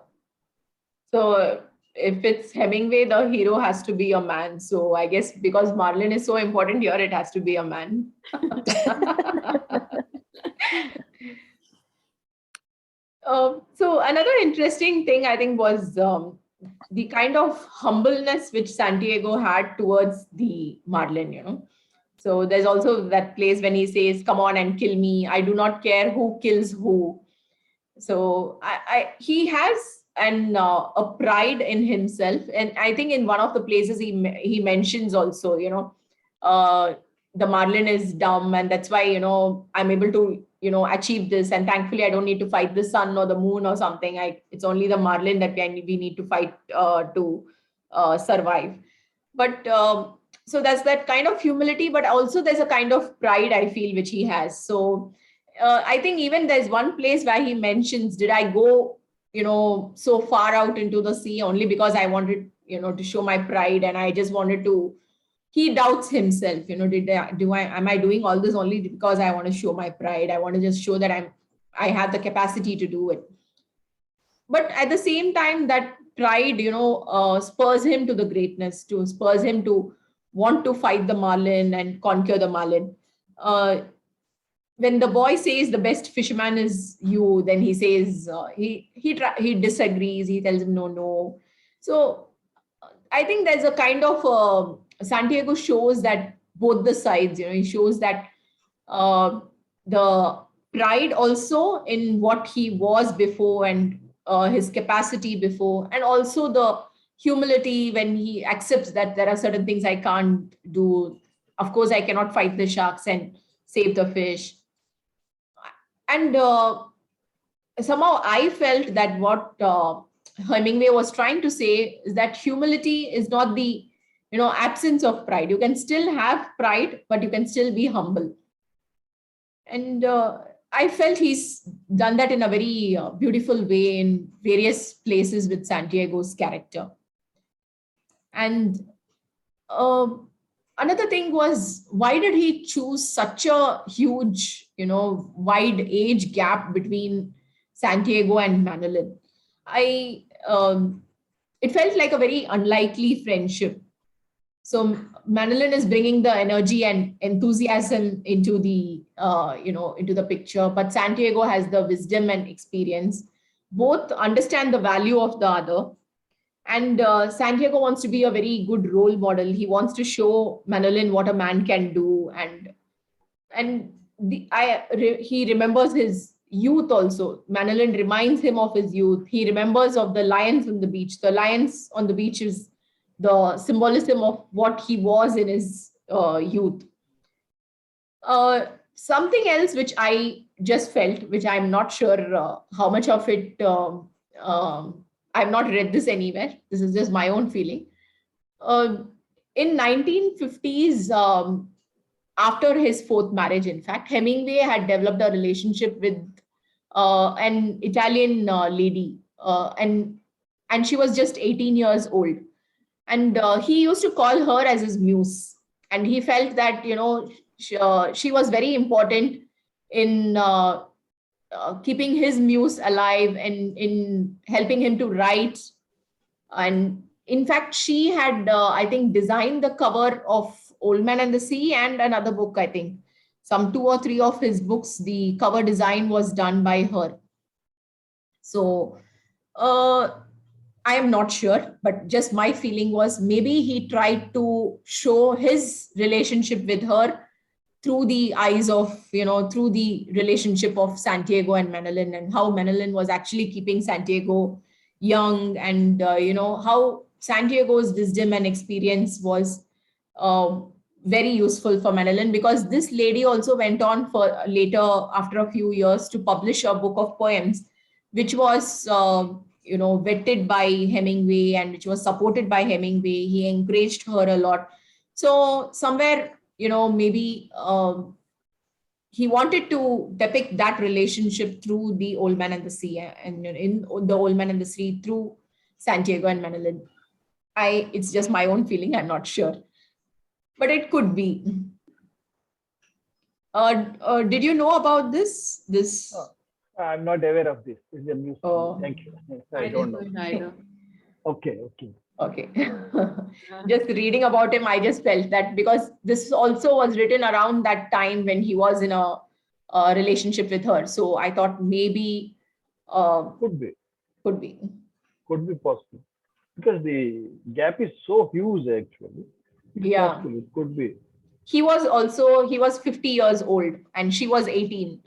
So if it's Hemingway, the hero has to be a man. So I guess because Marlin is so important here, it has to be a man. So another interesting thing I think was the kind of humbleness which Santiago had towards the Marlin, you know. So there's also that place when he says, "Come on and kill me. I do not care who kills who." So he has a pride in himself, and I think in one of the places he mentions also, you know, uh, the Marlin is dumb, and that's why, you know, I'm able to, you know, achieve this, and thankfully I don't need to fight the sun or the moon or something. It's only the Marlin that we need to fight to survive. But so that's that kind of humility, but also there's a kind of pride I feel which he has. So I think even there's one place where he mentions, "Did I go, you know, so far out into the sea only because I wanted, you know, to show my pride, and I just wanted to." He doubts himself, you know, am I doing all this only because I want to show my pride? I want to just show that I have the capacity to do it. But at the same time, that pride, you know, spurs him to the greatness, to spurs him to want to fight the Marlin and conquer the Marlin. Uh, when the boy says the best fisherman is you, then he says he disagrees. He tells him no, no. So I think there's a kind of Santiago shows that both the sides. You know, he shows that the pride also in what he was before, and his capacity before, and also the humility when he accepts that there are certain things I can't do. Of course, I cannot fight the sharks and save the fish. And somehow I felt that what Hemingway was trying to say is that humility is not the, you know, absence of pride. You can still have pride, but you can still be humble. And I felt he's done that in a very beautiful way in various places with Santiago's character. And uh, another thing was, why did he choose such a huge, you know, wide age gap between Santiago and Manolin? I It felt like a very unlikely friendship. So Manolin is bringing the energy and enthusiasm into the into the picture, but Santiago has the wisdom and experience. Both understand the value of the other, and Santiago wants to be a very good role model. He wants to show Manolin what a man can do, and he remembers his youth also. Manolin reminds him of his youth. He remembers of the lions on the beach. The lions on the beach is the symbolism of what he was in his youth. Something else which I just felt, which I'm not sure how much of it, I've not read this anywhere. This is just my own feeling. Uh, in 1950s, after his fourth marriage, in fact, Hemingway had developed a relationship with an Italian lady, and she was just 18 years old. And he used to call her as his muse, and he felt that, you know, she was very important in keeping his muse alive and in helping him to write. And in fact, she had, I think, designed the cover of Old Man and the Sea and another book, I think. Some two or three of his books, the cover design was done by her. So I am not sure, but just my feeling was maybe he tried to show his relationship with her through the eyes of, through the relationship of Santiago and Manolin, and how Manolin was actually keeping Santiago young, and, how Santiago's wisdom and experience was uh, very useful for Manolin, because this lady also went on for later, after a few years, to publish a book of poems, which was, vetted by Hemingway and which was supported by Hemingway. He encouraged her a lot. So somewhere, maybe he wanted to depict that relationship through the Old Man and the Sea, and in the Old Man and the Sea through Santiago and Manolin. It's just my own feeling. I'm not sure, but it could be. Did you know about this? I'm not aware of this. It's a news. Oh. Thank you. I I don't didn't know. know either. Okay. Okay. Just reading about him, I just felt that, because this also was written around that time when he was in a relationship with her. So I thought maybe Could be. could be. Could be possible. Because the gap is so huge actually. It's Yeah. possible. It could be. He was 50 years old and she was 18.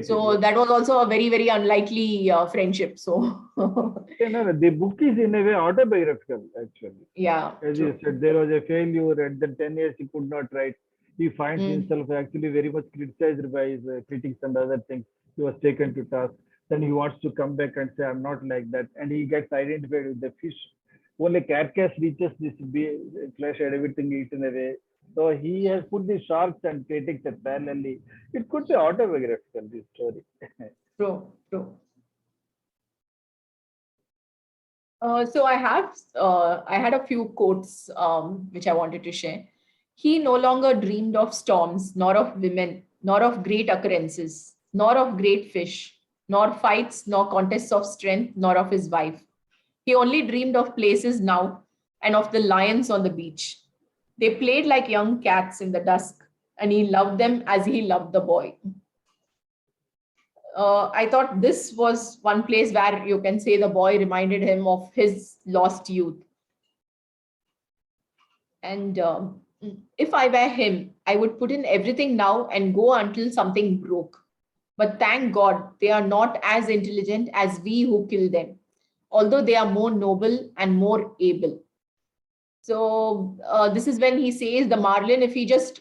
So that was also a very, very unlikely friendship. So No, the book is in a way autobiographical actually. yeah. As True. you said, there was a failure. At the 10 years, he could not write. He finds Mm. himself actually very much criticized by his critics and other things. He was taken to task. Then he wants to come back and say, I'm not like that. And he gets identified with the fish. Only carcass reaches this flesh and everything eaten away. So he has put the sharks and critics at parallelly. It could be autobiographical, this story. True. True. So I had a few quotes which I wanted to share. He no longer dreamed of storms, nor of women, nor of great occurrences, nor of great fish, nor fights, nor contests of strength, nor of his wife. He only dreamed of places now and of the lions on the beach. They played like young cats in the dusk, and he loved them as he loved the boy. I thought this was one place where you can say the boy reminded him of his lost youth. And if I were him, I would put in everything now and go until something broke. But thank God they are not as intelligent as we who kill them, although they are more noble and more able. So this is when he says the Marlin, if he just,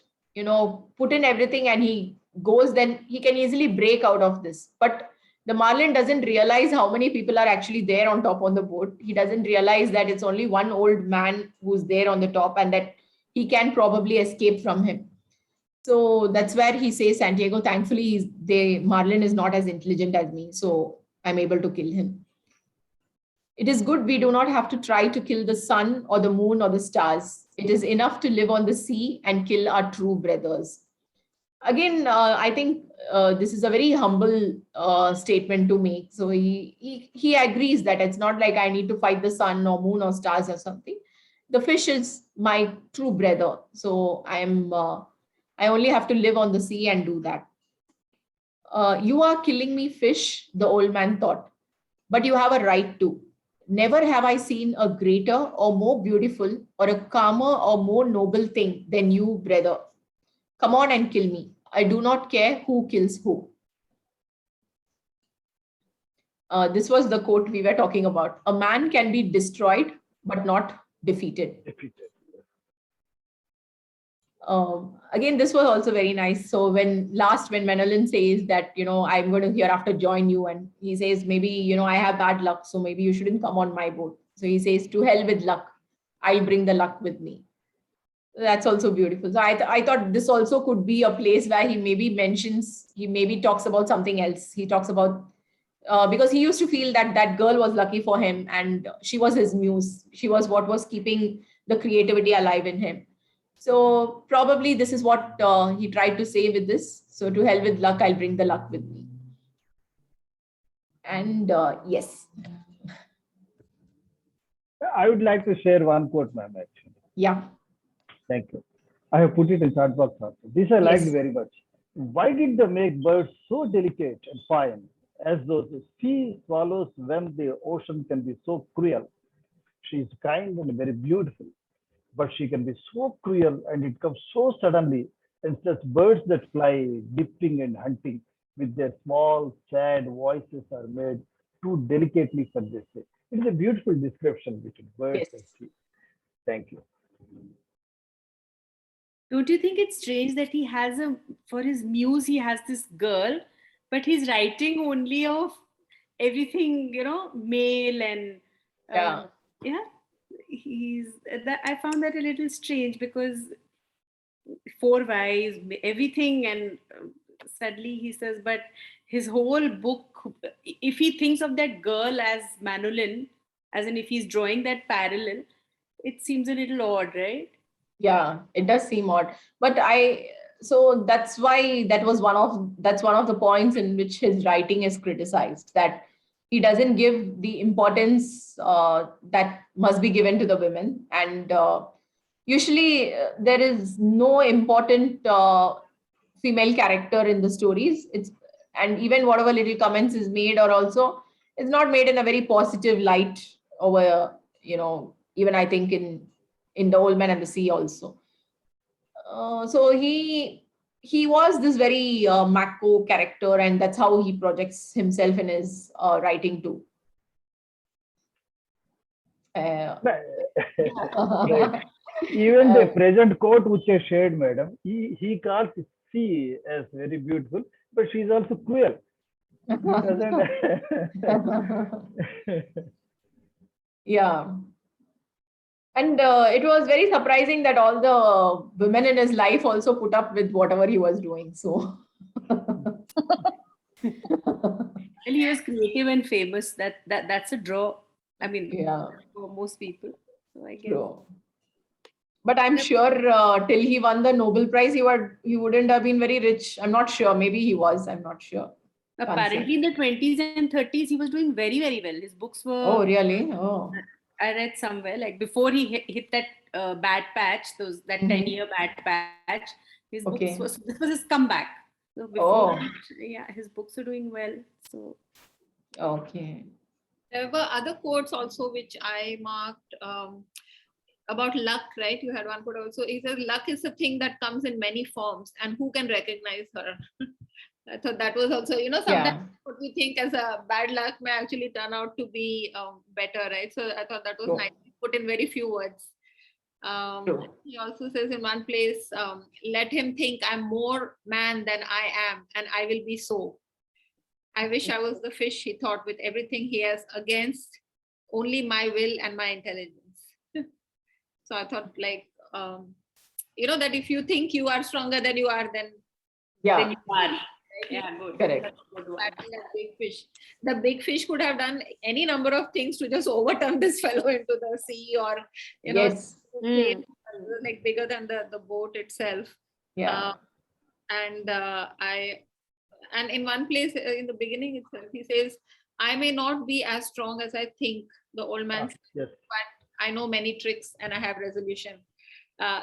put in everything and he goes, then he can easily break out of this. But the Marlin doesn't realize how many people are actually there on top on the boat. He doesn't realize that it's only one old man who's there on the top and that he can probably escape from him. So that's where he says, Santiago, thankfully, Marlin is not as intelligent as me. So I'm able to kill him. It is good we do not have to try to kill the sun or the moon or the stars. It is enough to live on the sea and kill our true brothers. Again, I think this is a very humble statement to make. So he agrees that it's not like I need to fight the sun or moon or stars or something. The fish is my true brother. So I only have to live on the sea and do that. You are killing me, fish, the old man thought, but you have a right to. Never have I seen a greater or more beautiful or a calmer or more noble thing than you, brother. Come on and kill me. I do not care who kills who. This was the quote we were talking about. A man can be destroyed, but not defeated. Again, this was also very nice. So when Manolin says that, I'm going to hereafter join you, and he says, maybe, I have bad luck, so maybe you shouldn't come on my boat. So he says, to hell with luck. I'll bring the luck with me. That's also beautiful. So I thought this also could be a place where he maybe talks about something else. He talks about, because he used to feel that that girl was lucky for him and she was his muse. She was what was keeping the creativity alive in him. So probably this is what he tried to say with this. So to hell with luck, I'll bring the luck with me. And yes. I would like to share one quote, ma'am, actually. Yeah. Thank you. I have put it in chat box also. This I liked Yes. very much. Why did they make birds so delicate and fine as though the sea swallows when the ocean can be so cruel. She is kind and very beautiful, but she can be so cruel and it comes so suddenly. And such birds that fly, dipping and hunting with their small, sad voices are made too delicately for this. It is a beautiful description between birds and Yes. sea. Thank you. Don't you think it's strange that he has for his muse, he has this girl, but he's writing only of everything, male and, Yeah. yeah, I found that a little strange because four wives, everything, and suddenly he says, but his whole book, if he thinks of that girl as Manolin, as in if he's drawing that parallel, it seems a little odd, right? Yeah, it does seem odd. But so that's why that's one of the points in which his writing is criticized, that he doesn't give the importance that must be given to the women. And usually there is no important female character in the stories. And even whatever little comments is made or also is not made in a very positive light over, even I think in The Old Man and the Sea also. So he was this very Mako character, and that's how he projects himself in his writing too. Right. Even the present quote which I shared, madam, he calls sea as very beautiful, but she is also cruel. He doesn't. Yeah. And it was very surprising that all the women in his life also put up with whatever he was doing. So, And he was creative and famous. That's a draw. I mean, yeah, for most people. So I guess. true. But I'm sure till he won the Nobel Prize, he wouldn't have been very rich. I'm not sure. Maybe he was. I'm not sure. Can't say. Apparently, in the 20s and 30s, he was doing very, very well. His books were. Oh, really? Oh. I read somewhere like before he hit that bad patch, that 10-year bad patch. His books Okay. this was his comeback. So before Oh. that, yeah, his books are doing well. So Okay. There were other quotes also which I marked about luck, right? You had one quote also. He says, luck is a thing that comes in many forms, and who can recognize her? I thought that was also, sometimes Yeah. what we think as a bad luck may actually turn out to be better, right? So I thought that was True. nice, put in very few words. True. He also says in one place, let him think I'm more man than I am, and I will be so. I wish I was the fish, he thought, with everything he has against only my will and my intelligence. So I thought, like, that if you think you are stronger than you are, then Yeah. you are. Right? yeah, good. Correct. That's a good one. Exactly, a big fish. The big fish could have done any number of things to just overturn this fellow into the sea, or Yes. like bigger than the boat itself. Yeah. And in one place in the beginning itself, he says, I may not be as strong as I think, the old man, Yes. but I know many tricks and I have resolution.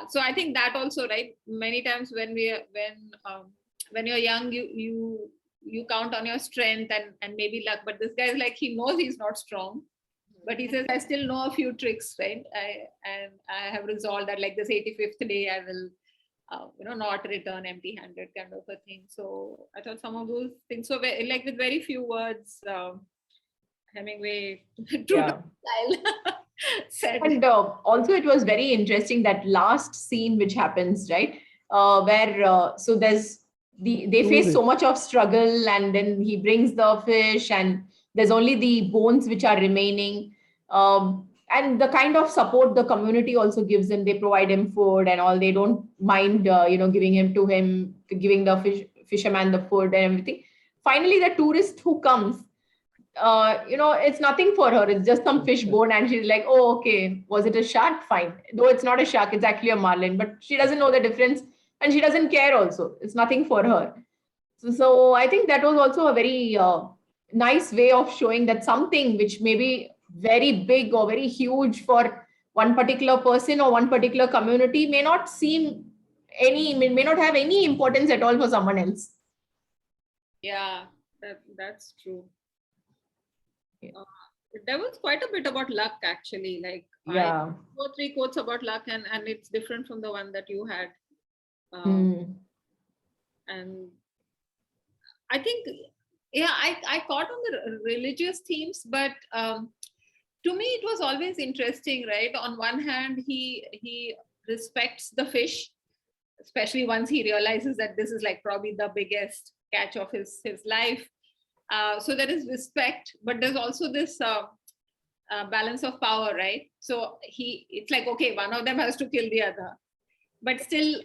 So I think that also, right? Many times when you're young, you count on your strength and maybe luck, but this guy is like, he knows he's not strong, but he says, I still know a few tricks, right? I have resolved that, like this 85th day, I will not return empty-handed, kind of a thing. So I thought some of those things, so like with very few words, Hemingway, true Yeah. to style, said. And also, it was very interesting that last scene which happens, right? Where so they face so much of struggle, and then he brings the fish, and there's only the bones which are remaining. And the kind of support the community also gives him, they provide him food and all. They don't mind, giving the fisherman the food and everything. Finally, the tourist who comes, it's nothing for her. It's just some fish bone. And she's like, oh, okay. Was it a shark? Fine. Though it's not a shark, it's actually a marlin, but she doesn't know the difference and she doesn't care also. It's nothing for her. So I think that was also a very nice way of showing that something which may be very big or very huge for one particular person or one particular community may not have any importance at all for someone else. Yeah, That's true. Yeah. There was quite a bit about luck, actually. Like Yeah. 2 or 3 quotes about luck, and it's different from the one that you had. Hmm. And I think, yeah, I caught on the religious themes, but to me it was always interesting, right? On one hand, he respects the fish, especially once he realizes that this is like probably the biggest catch of his life. So there is respect, but there's also this balance of power, right? So it's like, okay, one of them has to kill the other, but still,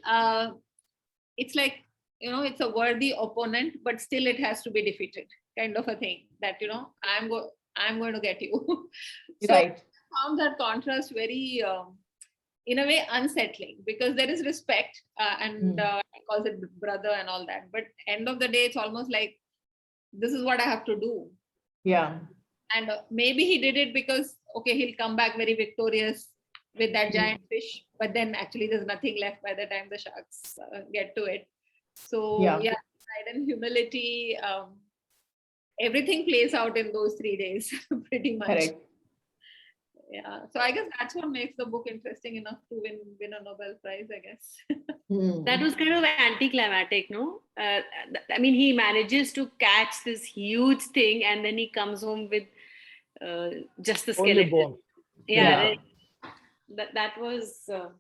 it's like, it's a worthy opponent, but still it has to be defeated, kind of a thing. That I'm going to get you. So Right. I found that contrast very, in a way, unsettling, because there is respect, and he calls it brother and all that. But end of the day, it's almost like, this is what I have to do. Yeah. And maybe he did it because, okay, he'll come back very victorious with that giant fish, but then actually there's nothing left by the time the sharks get to it. So Yeah. pride and humility, everything plays out in those 3 days, pretty much. Correct. Yeah. So I guess that's what makes the book interesting enough to win a Nobel Prize, I guess. Hmm. That was kind of anticlimactic, no? I mean, he manages to catch this huge thing and then he comes home with just the Only skeleton. bones. Yeah, Yeah. right. That was. And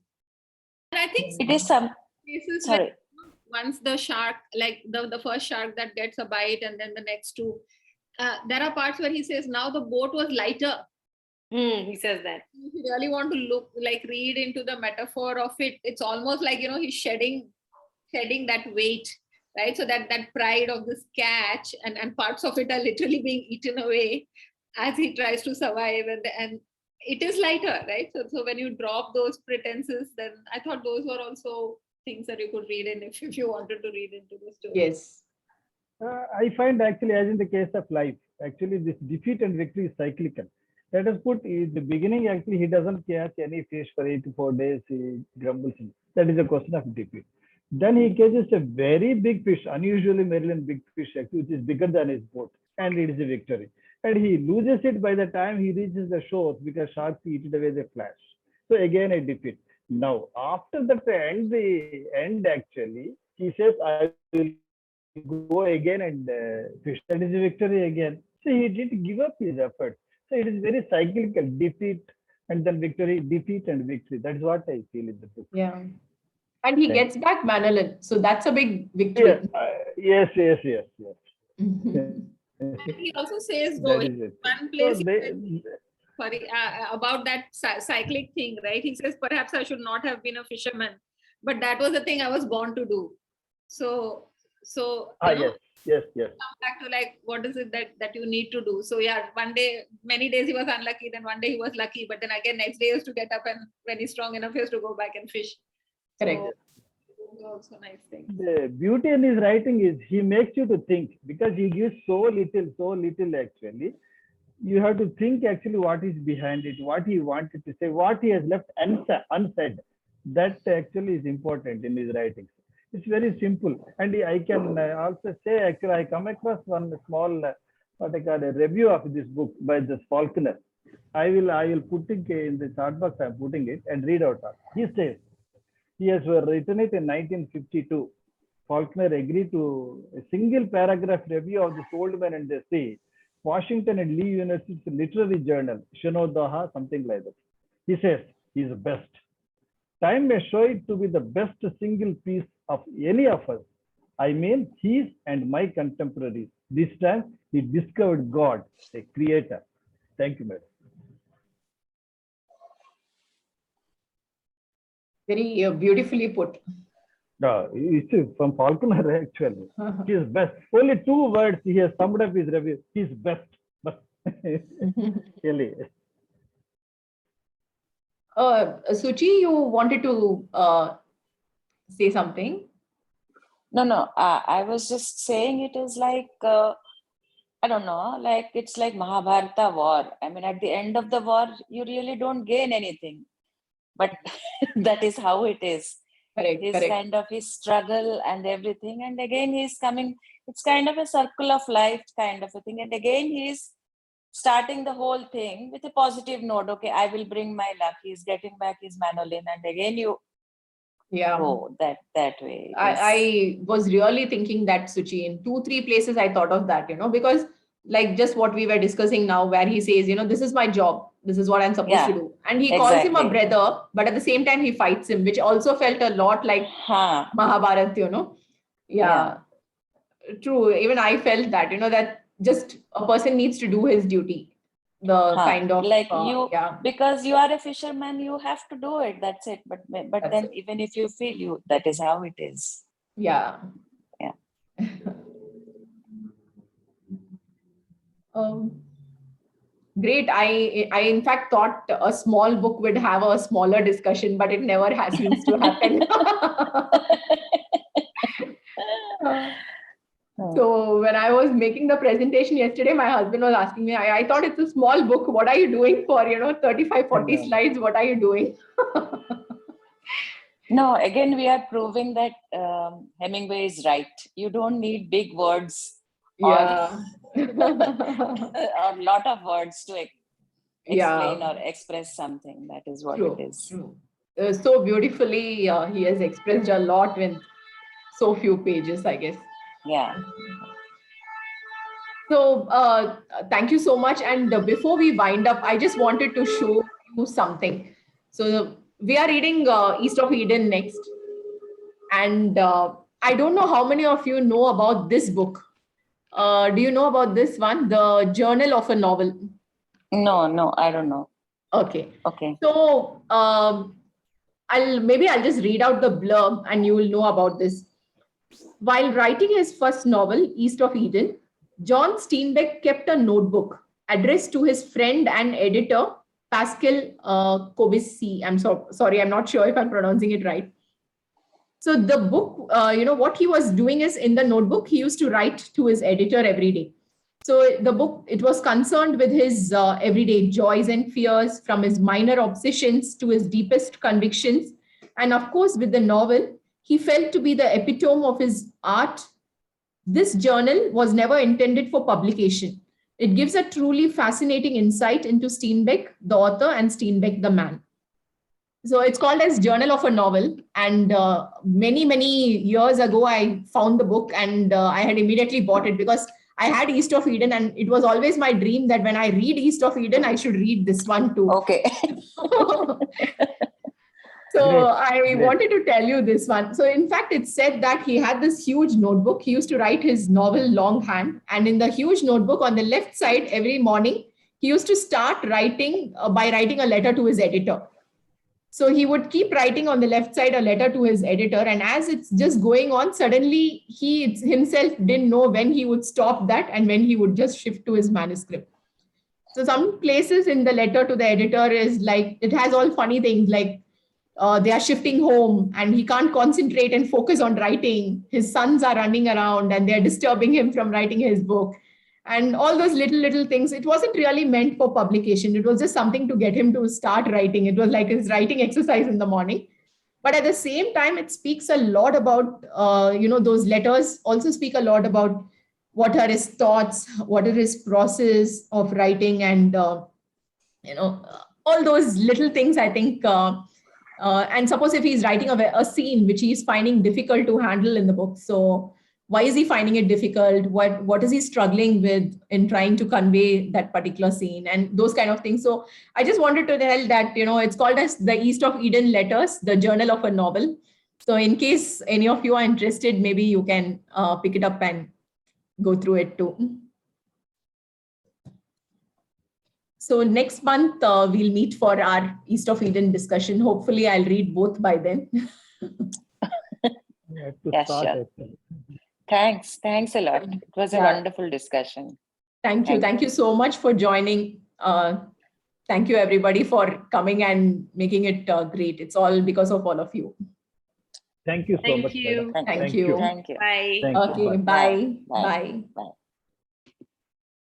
I think It is some. cases where Sorry. once the shark, like the first shark that gets a bite, and then the next two, there are parts where he says, now the boat was lighter. He says that. If you really want to read into the metaphor of it, it's almost like, he's shedding that weight, right? So that pride of this catch, and parts of it are literally being eaten away as he tries to survive, and it is lighter, right? So when you drop those pretenses, then I thought those were also things that you could read in if you wanted to read into the story. Yes. I find actually, as in the case of life, actually this defeat and victory is cyclical. Let us put in the beginning, actually, he doesn't catch any fish for 84 days, he grumbles. That is a question of defeat. Then he catches a very big fish, unusually Maryland big fish, actually, which is bigger than his boat, and it is a victory. And he loses it by the time he reaches the shore because sharks eat it away the flash. So again, a defeat. Now, after that the end actually, he says, I will go again and fish. That is a victory again. So he didn't give up his effort. So it is very cyclical, defeat and then victory, defeat and victory. That's what I feel in the book. Yeah. And he Thank gets back Manolin. So that's a big victory. Yes, yes. And he also says, That is it. one place about that cyclic thing, right? He says, perhaps I should not have been a fisherman, but that was the thing I was born to do. So yes. come back to like, what is it that you need to do? So yeah, one day, many days he was unlucky, then one day he was lucky, but then again next day he has to get up, and when he's strong enough he has to go back and fish. Correct. So, those are also nice things. The beauty in his writing is he makes you to think, because he gives so little actually. You have to think actually what is behind it, what he wanted to say, what he has left unsaid. That actually is important in his writings. It's very simple. And I can also say, actually, I come across one small, what I call a review of this book by this Faulkner. I will put it in the chat box, I'm putting it, and read out. He says, he has written it in 1952. Faulkner agreed to a single paragraph review of This Old Man and the Sea, Washington and Lee University's literary journal, Shinodaha, something like that. He says, he is the best. Time may show it to be the best single piece of any of us. I mean, his and my contemporaries. This time, he discovered God, a creator. Thank you, madam. Very beautifully put. No, it's from Faulkner, actually. He is best. Only 2 words he has summed up his review. He is best. Really. Suchi, you wanted to say something? No. I was just saying it is like, I don't know, like it's like Mahabharata war. I mean, at the end of the war, you really don't gain anything. But that is how it is. Correct. His kind of his struggle and everything. And again, he's it's kind of a circle of life kind of a thing. And again, he's starting the whole thing with a positive note. Okay, I will bring my luck. He's getting back his Manolin. And again, you Yeah. go that way. I was really thinking that, Suchi, in 2-3 places I thought of that, because like just what we were discussing now, where he says, this is my job, this is what I'm supposed to Yeah, do. And he calls him a exactly. brother, but at the same time he fights him, which also felt a lot like Huh. Mahabharat, Yeah, true. Even I felt that, that just a person needs to do his duty. The Huh. kind of, Like you, yeah, because you are a fisherman, you have to do it. That's it. But That's then it. even if you feel you, that is how it is. yeah. Yeah. Great. I in fact thought a small book would have a smaller discussion, but it never seems to happen. So when I was making the presentation yesterday, my husband was asking me, I thought it's a small book. What are you doing for, 35, 40 Yeah. slides? What are you doing? No, again, we are proving that Hemingway is right. You don't need big words Yeah. or a lot of words to explain Yeah. or express something. That is what True. it is. True. So beautifully, he has expressed a lot with so few pages, I guess. Yeah. So thank you so much. And before we wind up, I just wanted to show you something. So we are reading East of Eden next. And I don't know how many of you know about this book. Do you know about this one? The Journal of a Novel. No, I don't know. Okay. Okay. So I'll just read out the blurb and you will know about this. While writing his first novel, East of Eden, John Steinbeck kept a notebook addressed to his friend and editor, Pascal Covici. Sorry, I'm not sure if I'm pronouncing it right. So the book, what he was doing is in the notebook, he used to write to his editor every day. So the book, it was concerned with his everyday joys and fears, from his minor obsessions to his deepest convictions. And of course, with the novel, he felt to be the epitome of his art. This journal was never intended for publication. It gives a truly fascinating insight into Steinbeck, the author, and Steinbeck, the man. So it's called as Journal of a Novel. And many years ago, I found the book and I had immediately bought it because I had East of Eden, and it was always my dream that when I read East of Eden, I should read this one too. Okay. So Great, I great. wanted to tell you this one. So in fact, it said that he had this huge notebook. He used to write his novel longhand. And in the huge notebook on the left side, every morning, he used to start writing by writing a letter to his editor. So he would keep writing on the left side a letter to his editor. And as it's just going on, suddenly he himself didn't know when he would stop that and when he would just shift to his manuscript. So some places in the letter to the editor is like, it has all funny things like they are shifting home and he can't concentrate and focus on writing. His sons are running around and they're disturbing him from writing his book. And all those little things. It wasn't really meant for publication. It was just something to get him to start writing. It was like his writing exercise in the morning. But at the same time, it speaks a lot about, those letters also speak a lot about what are his thoughts, what are his process of writing, and, all those little things, I think. And suppose if he's writing a scene which he's finding difficult to handle in the book. So why is he finding it difficult? What is he struggling with in trying to convey that particular scene, and those kind of things. So I just wanted to tell that, it's called as the East of Eden Letters, the Journal of a Novel. So in case any of you are interested, maybe you can pick it up and go through it too. So next month, we'll meet for our East of Eden discussion. Hopefully, I'll read both by then. Yeah, sure. Thanks a lot. It was a wonderful discussion. Thank you so much for joining. Thank you everybody for coming and making it great. It's all because of all of you. Thank you so much. Thank you. Thank you. Thank you. Bye. Thank you. Okay, Bye. bye. Bye.